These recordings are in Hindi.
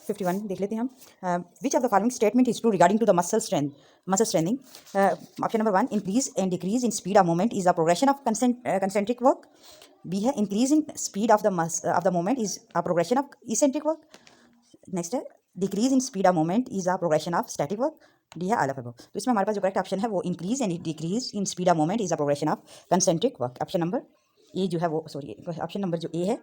51 देख लेते हैं हम। Which of the following statement is true regarding to the muscle strengthening. Option number 1, increase and decrease in speed of movement is a progression of concentric work. B है increase in speed of the movement is a progression of eccentric work. Next है decrease in speed of movement is a progression of static work. D है ऑल ऑफ अबव। तो इसमें हमारे पास जो करेक्ट ऑप्शन है वो increase and decrease in speed of movement is a progression of concentric work. Option number A जो है वो ऑप्शन नंबर जो ए है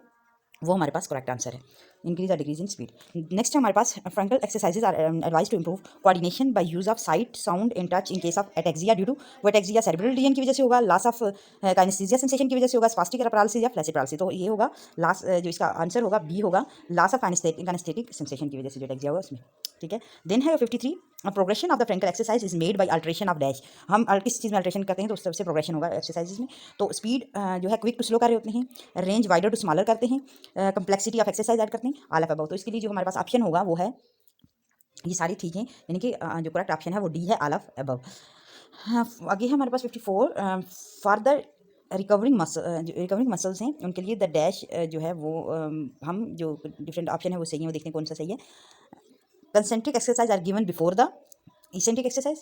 वो हमारे पास करेक्ट आंसर है, इंक्रीज और डिक्रीज इन स्पीड। नेक्स्ट हमारे पास frontal exercises are advise to improve coordination by use of sight sound and touch in case of ataxia due to वो एटेक्सिया सेरेब्रल रीजन की वजह से होगा, लॉस ऑफ काइनेस्थेसिया सेंसेशन की वजह से होगा, स्पास्टिक पैरालिसिस या फ्लैसिड पैरालिसिस। तो ये होगा लास्ट जो इसका आंसर होगा बी होगा, लॉस ऑफ काइनेस्थेटिक सेंसेशन की वजह से जो एटेक्सिया होगा उसमें। ठीक है। देन है 53, progression of the frontal exercise is made by alteration of dash. हम किस चीज़ में अल्ट्रेशन करते हैं तो उससे प्रोग्रेशन होगा एक्सरसाइजेज में। तो स्पीड जो है क्विक टू स्लो कर रहे होते हैं, रेंज वाइडर टू स्मॉलर करते हैं, कंप्लेक्सिटी ऑफ एक्सरसाइज ऐड करते हैं, ऑल ऑफ अबव। तो इसके लिए जो हमारे पास ऑप्शन होगा वो है ये सारी ठीक है, यानी कि जो करेक्ट ऑप्शन है वो डी है, ऑल ऑफ अबव। आगे है हमारे पास 54, फॉर द रिकवरिंग मसल्स हैं उनके लिए द डैश जो है वो हम जो डिफरेंट ऑप्शन है वो सही है, वो देखते हैं कौन सा सही है। Concentric exercise are given before the eccentric exercise.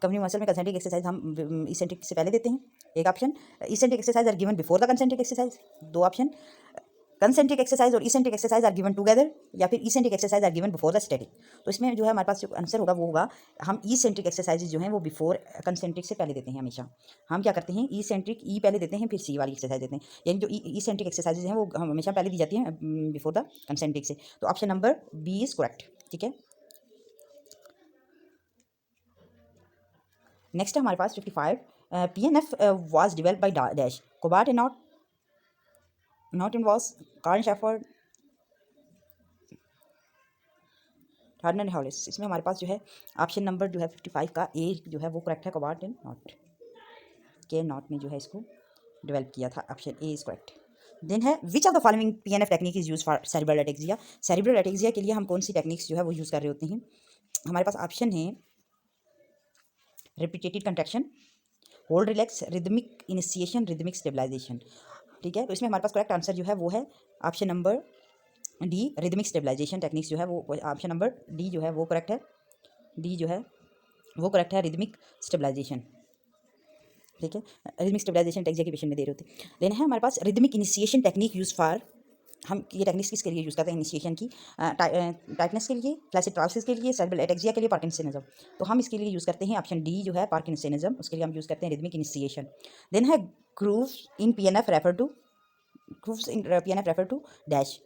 Covering muscle में कंसेंट्रिक एक्सरसाइज हम इसेंट्रिक से पहले देते हैं, एक option. Eccentric exercise are given before the concentric exercise, दो ऑप्शन। कंसेंट्रिक एक्सरसाइज और eccentric exercise are given together, या फिर eccentric exercise are given before the static. तो इसमें जो है हमारे पास जो आंसर होगा वो होगा हम इसेंट्रिक एक्सरसाइजेज जो हैं वो बिफोर कंसेंट्रिक से पहले देते हैं हमेशा। हम क्या करते हैं इसेंट्रिक ई पहले देते हैं फिर सी वाली एक्सरसाइज देते हैं, यानी जो इसेंट्रिक एक्सरसाइजेज हैं वो हमेशा पहले दी जाती हैं बिफोर द कंसेंट्रिक से। तो option number B is correct. ठीक है। नेक्स्ट है हमारे पास 55, PNF was developed by dash Cobalt and not involves Carl Shepard Hardner Hollis। इसमें हमारे पास जो है ऑप्शन नंबर जो है 55 का ए जो है वो करेक्ट है, कोबार्ट एंड नॉट के नॉट ने जो है इसको डेवलप किया था, option A is correct. Then है which of the following PNF technique is use for cerebral ataxia. Cerebral ataxia के लिए हम कौन सी टेक्निक्स जो है वो यूज़ कर रहे होते हैं। हमारे पास ऑप्शन है repeated contraction, hold relax, rhythmic initiation, rhythmic stabilisation. ठीक है। तो इसमें हमारे पास करेक्ट आंसर जो है वो है option number D, rhythmic stabilisation techniques जो है वो ऑप्शन नंबर डी जो है वो करेक्ट है, डी जो है वो करेक्ट है, रिदमिक स्टेबलाइजेशन। ठीक है। रिदमिक स्टेबलाइजेशन टेक्निक के पेशेंट में दे रहे होते। देन है हमारे पास rhythmic initiation technique use for, हम ये टेक्निक्स किसके लिए यूज़ करते हैं इनिशिएशन की, टाइटनेस के लिए, फ्लैसिड पैरालिसिस के लिए, सेरेब्रल एटेक्सिया के लिए, पार्किंसनिज्म। तो हम इसके लिए यूज़ करते हैं ऑप्शन डी जो है पार्किंसनिज्म, उसके लिए हम यूज़ करते हैं रिदमिक इनिशिएशन। देन है grooves in PNF refer to dash.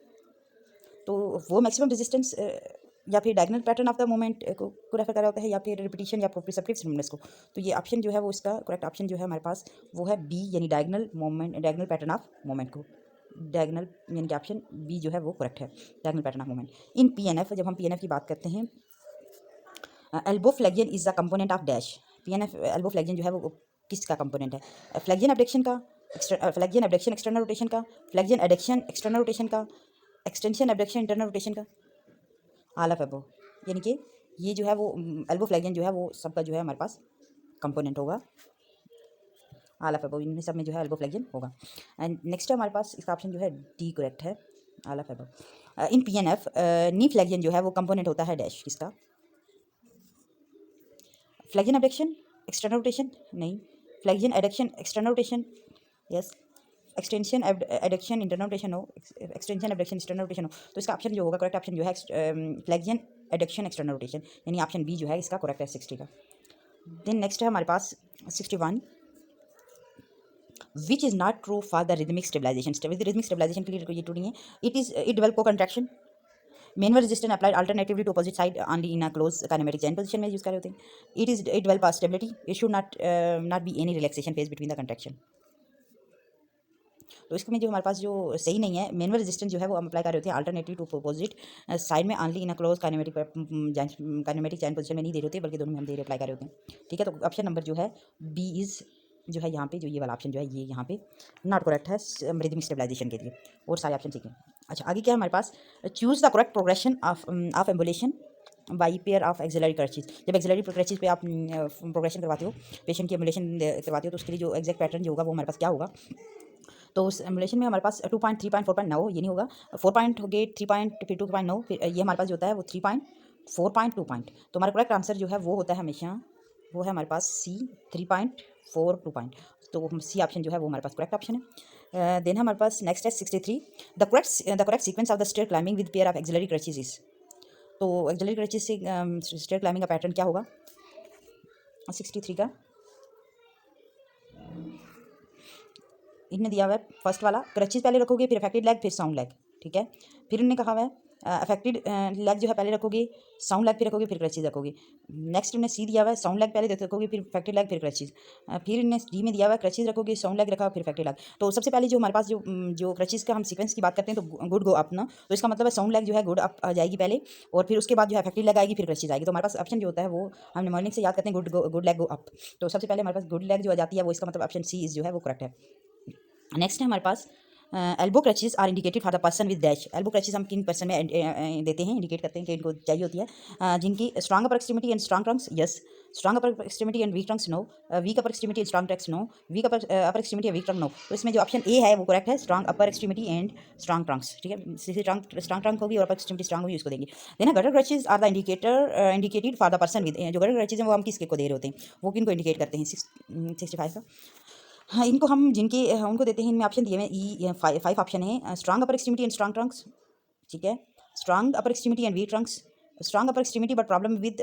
तो वो मैक्सिमम रेजिस्टेंस या फिर diagonal pattern of the movement को रेफर करा होता है, या फिर रिपीटिशन या प्रोप्रिसेप्टिव स्टिमुलस को। तो ये ऑप्शन जो है वो इसका करेक्ट ऑप्शन जो है हमारे पास वो है बी, यानी diagonal movement, diagonal pattern of movement को, डायगोनल यानी कि ऑप्शन बी जो है वो करेक्ट है, diagonal pattern of movement in PNF। जब हम PNF की बात करते हैं, elbow flexion is the component of dash. PNF elbow flexion जो है वो किसका कंपोनेंट है, फ्लेक्शन एबडक्शन का, फ्लेक्शन एबडक्शन एक्सटर्नल रोटेशन का, फ्लेक्शन एडक्शन एक्सटर्नल रोटेशन का, एक्सटेंशन एबडक्शन इंटरनल रोटेशन का, ऑल ऑफ अबव। यानी कि ये जो है वो एल्बो फ्लेक्शन जो है वो सबका जो है हमारे पास कंपोनेंट होगा, ऑल ऑफ अबव। इनमें सब में जो है एल्बो फ्लेक्शन होगा। एंड नेक्स्ट हमारे पास इसका ऑप्शन जो है डी करेक्ट है, all of above. In PNF knee flexion जो है वो कंपोनेंट होता है डैश किसका, फ्लेक्शन एबडक्शन एक्सटर्नल रोटेशन नहीं, flexion adduction external rotation yes, extension adduction internal rotation हो, एक्सटेंशन एडक्शन एक्सटर्नल रोटेशन हो। तो इसका ऑप्शन जो होगा करेक्ट ऑप्शन जो है फ्लेक्शन एडक्शन एक्सटर्नल रोटेशन, यानी ऑप्शन बी जो है इसका करेक्ट है 60 का। देन नेक्स्ट है हमारे पास 61, which is not true for the rhythmic stabilization. Rhythmic stabilization के लिए ये ट्रू नहीं है। It develop co contraction, manual resistance applied alternatively to opposite side only in a close kinematic chain position में यूज कर रहे होते हैं। It develop stability, it should not be any relaxation phase between the contraction. तो इसमें जो हमारे पास जो सही नहीं है, मेनवर रेजिस्टेंस जो है वो हम अप्लाई कर रहे होते हैं अल्टरनेटिव टू अपोजिट साइड में only in a close kinematic chain position में नहीं दे रहे होते, बल्कि दोनों में हम दे रहे अप्लाई कर रहे होते हैं। ठीक है। तो ऑप्शन नंबर जो है बी इज़ जो है यहाँ पे जो ये वाला ऑप्शन जो है ये यहाँ पे नॉट करेक्ट है रिदमिक स्टेबलाइजेशन के लिए, और सारे ऑप्शन ठीक है। अच्छा आगे क्या है हमारे पास, choose the correct progression of ambulation by pair of axillary crutches. जब एक्सिलरी क्रचेज पे आप प्रोग्रेशन करवाते हो, पेशेंट की एम्बुलेशन करवाते हो, तो उसके लिए जो एग्जैक्ट पैटर्न जो होगा वो हमारे पास क्या होगा, तो उस एमुलेशन में हमारे पास 2 पॉइंट 3 पॉइंट 4 पॉइंट 9 ये नहीं होगा, 4 पॉइंट हो गए, 3 पॉइंट फिर 2.9 फिर ये हमारे पास जो होता है वो 3 पॉइंट 4 पॉइंट 2 पॉइंट। तो हमारा करेक्ट आंसर जो है वो होता है हमेशा, वो है हमारे पास सी 3.4 2 पॉइंट। तो सी ऑप्शन जो है वो हमारे पास करेक्ट ऑप्शन है। देन हमारे पास नेक्स्ट है 63, the correct sequence of the stair climbing with pair of axillary crutches is. तो एक्सिलरी क्रचेस से स्टेयर क्लाइंबिंग का पैटर्न क्या होगा 63 का, इन्होंने दिया हुआ है फर्स्ट वाला, क्रचेस पहले रखोगे फिर अफेक्टेड लेग फिर साउंड लेग, ठीक है। फिर उन्होंने कहा हुआ है अफेक्टेड लेग जो है पहले रखोगे, साउंड लेग फिर रखोगे फिर क्रचेस रखोगे। नेक्स्ट उन्हें सी दिया हुआ है साउंड लेग पहले रखोगे फिर अफेक्टेड लेग फिर क्रचेस। फिर इन्हें डी में दिया हुआ है क्रचेस रखोगे साउंड लेग रखा फिर अफेक्टेड लेग। तो सबसे पहले जो हमारे पास जो क्रचेस का हम सीक्वेंस की बात करते हैं तो गुड गो अप ना, तो इसका मतलब है साउंड लेग जो है गुड अप आ जाएगी पहले, और फिर उसके बाद जो है अफेक्टेड लेग आएगी फिर क्रचेस आएगी। तो हमारे पास ऑप्शन जो होता है वो हम मॉर्निंग से याद करते हैं गुड लेग गो अप। तो सबसे पहले हमारे पास गुड लेग जो आ जाती है वो, इसका मतलब ऑप्शन सी जो है वो करेक्ट है। नेक्स्ट है हमारे पास elbow crutches are indicated for the person with dash. Elbow crutches हम किन पर्सन में देते हैं, इंडिकेट करते हैं कि इनको चाहिए होती है, जिनकी strong upper extremity and strong trunks yes, strong upper extremity and weak trunks no, weak upper extremity and strong trunks no, weak upper extremity and weak trunk no. तो इसमें जो ऑप्शन ए है वो करेक्ट है, strong upper extremity and strong trunks, ठीक है। स्ट्रॉन्ग ट्रंक होगी और अपर एक्सट्रीमिटी स्ट्रॉन्ग होगी, उसको देंगे। Then gutter crutches are the indicated for the person with, जो गटर क्रचेस हैं वो हम किसके को दे रहे होते हैं, वो किनको इंडिकेट करते हैं 65 का। हाँ, इनको हम जिनके उनको देते हैं, इनमें ऑप्शन दिए हुए ई 5 ऑप्शन है, strong upper extremity and strong trunks, ठीक है, strong upper extremity and weak trunks, strong upper extremity but problem with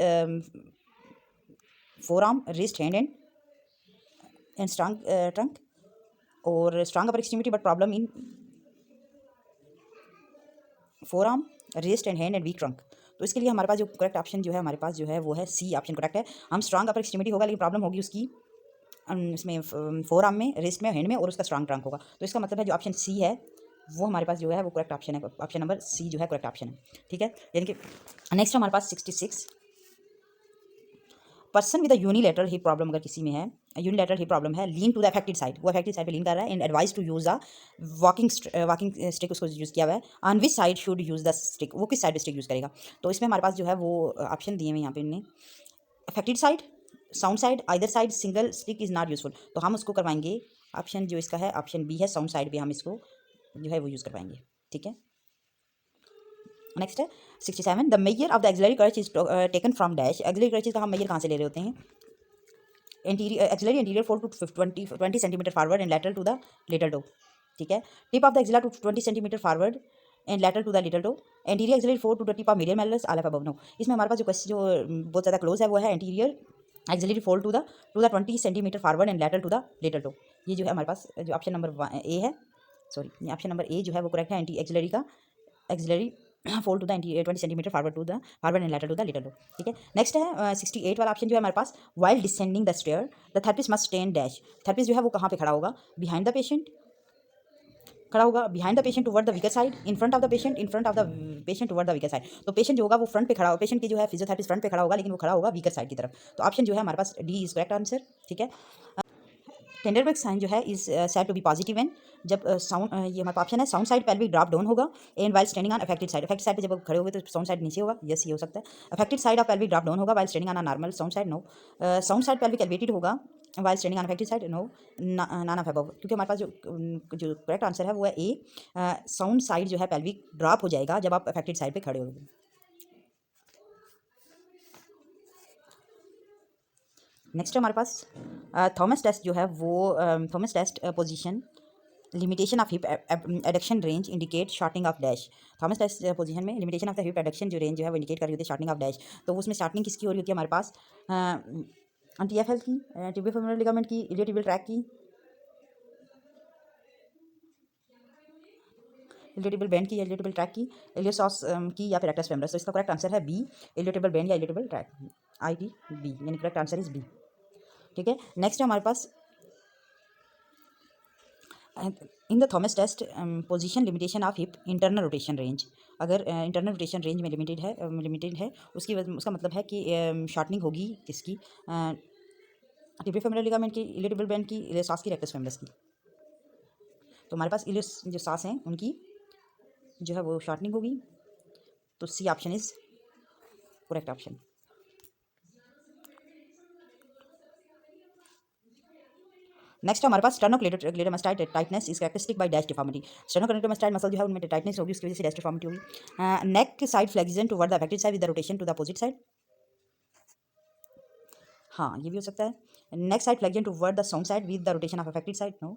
forearm wrist hand and strong trunk, और strong upper extremity but problem in forearm wrist and hand and weak trunk. तो इसके लिए हमारे पास जो करेक्ट ऑप्शन जो है हमारे पास जो है वो है सी ऑप्शन करेक्ट है। हम स्ट्रॉन्ग अपर एक्सट्रीमिटी होगा लेकिन प्रॉब्लम होगी उसकी इसमें फोर आर्म में, रिस्ट में, हैंड में, और उसका स्ट्रॉन्ग ट्रंक होगा। तो इसका मतलब है जो ऑप्शन सी है वो हमारे पास जो है वो करेक्ट ऑप्शन है, ऑप्शन नंबर सी जो है करेक्ट ऑप्शन है, ठीक है। यानी कि नेक्स्ट हमारे पास 66, person with unilateral hip problem अगर किसी में है, यूनिलेटरल हिप प्रॉब्लम है, lean to the affected side, वो अफेक्टेड साइड पे लीन कर रहा है, and advise to use a walking stick उसको यूज़ किया हुआ है, on which side should use the stick, वो किस साइड पे स्टिक यूज़ करेगा। तो इसमें हमारे पास जो है वो ऑप्शन दिए हुए यहाँ पे इनने, affected side, sound side, either side single stick is not useful. तो हम उसको करवाएंगे, ऑप्शन जो इसका है ऑप्शन बी है, साउंड साइड पे हम इसको जो है वो यूज़ करवाएंगे, ठीक है। नेक्स्ट है 67, the measure of the axillary crutch is taken from dash. Axillary crutch का हम मेजर कहाँ से ले रहे होते हैं, axillary interior 4 to 20 centimetre forward and lateral to the little toe, ठीक है। Tip of the axillar to 20 centimetre forward and lateral to the little toe, anterior axillary 4 to the tip of medial malleolus all of above no. इसमें हमारे पास जो क्वेश्चन जो बहुत ज़्यादा क्लोज है वो है anterior axillary 4 to the 20 centimetre forward and lateral to the little toe. ये जो है हमारे पास जो ऑप्शन नंबर ए है, सॉरी ऑप्शन नंबर ए जो है वो करेक्ट है, एंटी एक्सिलरी का axillary 4 to the 20 centimetre forward to the forward and lateral to the little toe, ठीक है। नेक्स्ट है 68 वाला ऑप्शन जो है हमारे पास, while descending the stair the therapist must stand dash. Therapist जो है वो कहाँ पे खड़ा होगा, बिहाइंड द पेशेंट खड़ा होगा, behind the patient toward the weaker side, in front of the patient, in front of the patient toward the weaker side. तो पेशेंट जो होगा वो फ्रंट पे खड़ा होगा, पेशेंट की जो है फिजियोथेरेपिस्ट फ्रंट पे खड़ा होगा लेकिन वो खड़ा होगा वीकर साइड की तरफ। तो ऑप्शन जो है हमारे पास डी इज करेक्ट आंसर, ठीक है। टेंडरबर्ग साइन जो है is said to be positive in, जब साउंड ये हमारा ऑप्शन है, sound side pelvic drop down होगा, and while standing on affected side, affected side पे जब आप खड़े होगे तो साउंड साइड नीचे होगा, यस ये हो सकता है। Affected side of pelvic drop down होगा while standing on a normal sound side, no. Sound side pelvic elevated होगा while standing on affected side, no, none of above. क्योंकि हमारे पास जो करेक्ट आंसर है वो है ए, साउंड साइड जो है पेल्विक ड्रॉप हो जाएगा जब आप अफेक्टेड साइड पे खड़े होगे। नेक्स्ट हमारे पास थॉमस टेस्ट जो है वो, Thomas test position limitation of hip adduction range indicate shortening of dash. Thomas test position में limitation of the hip adduction जो रेंज जो है वो इंडिकेट कर रही होती है शॉर्टिंग ऑफ डैश। तो उसमें स्टार्टिंग किसकी हो रही होती है हमारे पास, TFL की, टिबियो फेमोरल लिगामेंट की, इलियोटिबियल ट्रैक की, इलियोटिबियल बैंड की या इलियोटिबियल ट्रैक की, इलियोसॉस की या फिर रेक्टस फेमरस। तो इसका करेक्ट आंसर है बी, इलियोटिबियल बैंड या इलियोटिबियल ट्रैक, ITB, यानी करेक्ट आंसर इज बी, ठीक है। नेक्स्ट है हमारे पास in the Thomas test position limitation of hip internal rotation range. अगर इंटरनल रोटेशन रेंज में लिमिटेड है उसका मतलब है कि शॉर्टनिंग होगी किसकी, टिबियो फेमोरल लिगामेंट की, इलियोटिबियल बैंड की, इलियोसॉस की, रेक्टस फेमरस की। तो हमारे पास इलियोस जो सांस हैं उनकी जो है वो शॉर्टनिंग होगी, तो C option is correct option. Next हमारे पास sternocleidomastoid tightness is characteristic by dash deformity. Sternocleidomastoid muscle जो है उनमें टाइटनेस होगी, उसकी वजह से डैश डिफॉर्मिटी होगी। Neck side flexion toward the affected side with the rotation to the opposite side. हाँ, ये भी हो सकता है। Neck side flexion toward the sound side with the rotation of affected side, no.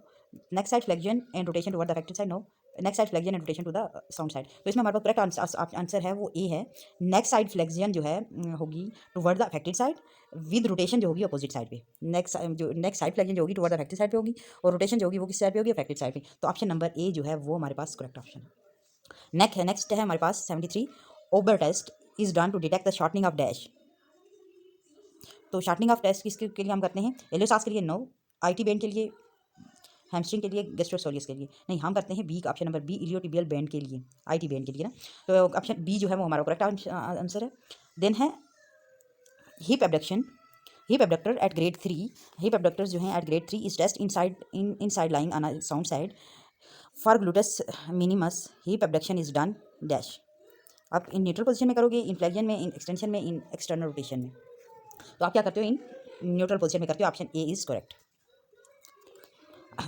Neck side flexion and rotation toward the affected side, no. Neck side flexion and rotation to the sound side. तो इसमें हमारे पास करेक्ट आंसर है वो ए है। नेक साइड फ्लेक्शन जो है होगी toward the affected side, with rotation जो होगी अपोजिट साइड पे। नेक साइड फ्लेक्शन जो होगी टुवर्ड द अफेक्टेड साइड पे होगी, और रोटेशन जो होगी वो किस साइड पे होगी, अफेक्टेड साइड पे। तो ऑप्शन नंबर ए जो है वो हमारे पास करेक्ट ऑप्शन है। नेक्स्ट है हमारे पास 73, Ober test is done to detect the shortening of dash. तो शॉर्टनिंग ऑफ टेस्ट किसके के लिए हम करते हैं, एलियोसास के लिए नो, आईटी बैंड के लिए, हैमस्ट्रिंग के लिए, गैस्ट्रोसोलियस के लिए नहीं, हम करते हैं B, option number B, iliotibial band के लिए, आईटी बैंड के लिए ना। तो ऑप्शन बी जो है वो हमारा करेक्ट आंसर है। देन है hip abduction, hip abductor at grade 3, hip abductors जो हैं at grade 3 is test inside lying on sound side for gluteus minimus, hip abduction is done dash. आप इन न्यूट्रल पोजीशन में करोगे, इन फ्लेक्शन में, इन एक्सटेंशन में, इन एक्सटर्नल रोटेशन में। तो आप क्या करते हो, इन न्यूट्रल पोजीशन में करते हो, option A is correct.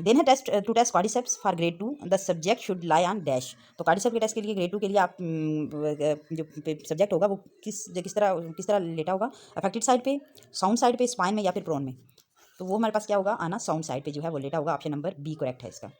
Then है test to test quadriceps for grade 2 the subject should lie on dash. तो कार्डिसेप के टेस्ट के लिए ग्रेड 2 के लिए आप जो सब्जेक्ट होगा वो किस तरह लेटा होगा, अफेक्टेड साइड पे, साउंड साइड पे, स्पाइन में, या फिर प्रोन में। तो वो हमारे पास क्या होगा आना, साउंड साइड पे जो है वो लेटा होगा, ऑप्शन नंबर बी करेक्ट है इसका।